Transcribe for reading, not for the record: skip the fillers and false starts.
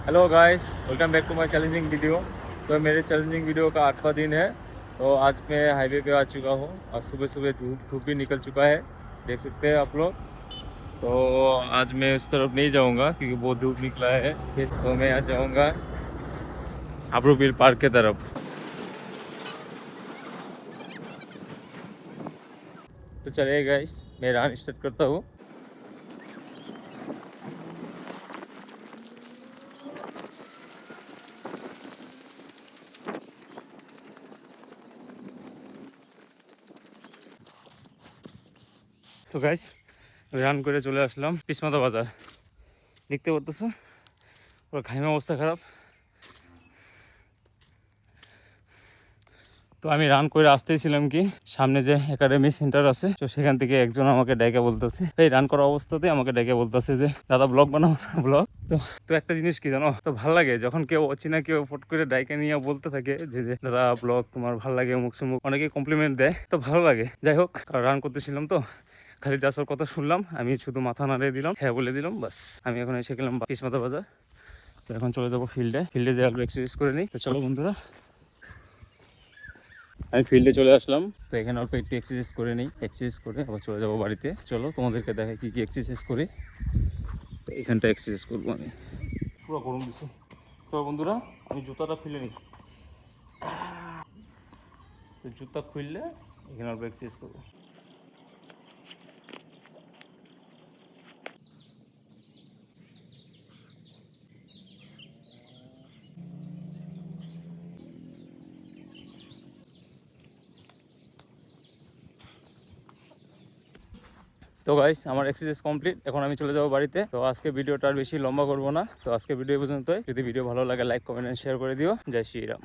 Hello guys, welcome back to my challenging video. तो मेरे challenging video का 8वां दिन है। तो आज मैं हाईवे पे आ चुका हूँ और सुबह सुबह धूप भी निकल चुका है, देख सकते हैं आप लोग। तो आज मैं उस तरफ नहीं जाऊँगा क्योंकि बहुत धूप निकला है। तो मैं आज जाऊँगा हाब्रू पार्क के तरफ। तो चलिए गाइस, मैं रन स्टार्ट करता हूँ। তো গাইস, রান করে চলে আসলাম পিসমাতা বাজার। দেখতে পারতেছো পুরো ঘাইমা অবস্থা খারাপ। তো আমি রান করে আসতেছিলাম কি সামনে যে একাডেমি সেন্টার আছে, তো সেখান থেকে একজন আমাকে ডেকে বলতেছে, এই রান করা অবস্থাতে আমাকে ডেকে বলতেছে যে দাদা ব্লগ বানাও ব্লগ। তো তো একটা জিনিস কি জানো, তো ভাল লাগে যখন কেউ অচেনা কেউ ফট করে ডাইকে নিয়ে বলতে থাকে যে দাদা ব্লগ তোমার ভাল লাগে, মুখ সুমুখ অনেকে কমপ্লিমেন্ট দেয়, তো ভালো লাগে। যাই হোক, রান করতেছিলাম তো খালি যাসর কথা শুনলাম, আমি শুধু মাথা নাড়িয়ে দিলাম, হ্যাঁ বলে দিলাম, বাস। আমি এখন এসে গেলাম পিসমাতা বাজার। তো এখন চলে যাবো ফিল্ডে যে অল্প এক্সারসাইজ করে নিই। তো চলো বন্ধুরা, আমি ফিল্ডে চলে আসলাম। তো এখানে অল্প একটু এক্সারসাইজ করে নিই, এক্সারসাইজ করে আবার চলে যাবো বাড়িতে। চলো তোমাদেরকে দেখাই কি কি এক্সারসাইজ করি। তো এখানটা এক্সারসাইজ করবো আমি। পুরো গরম দিচ্ছে। তো বন্ধুরা, আমি জুতাটা খুলে নিই। তো জুতা খুললে এখানে অল্প এক্সারসাইজ করবো। তো গাইস, আমার এক্সারসাইজ কমপ্লিট, এখন আমি চলে যাবো বাড়িতে। তো আজকে ভিডিওটা আর বেশি লম্বা করবো না। তো আজকে ভিডিও পর্যন্তই। যদি ভিডিও ভালো লাগে লাইক কমেন্ট শেয়ার করে দিও। জয় শ্রীরাম।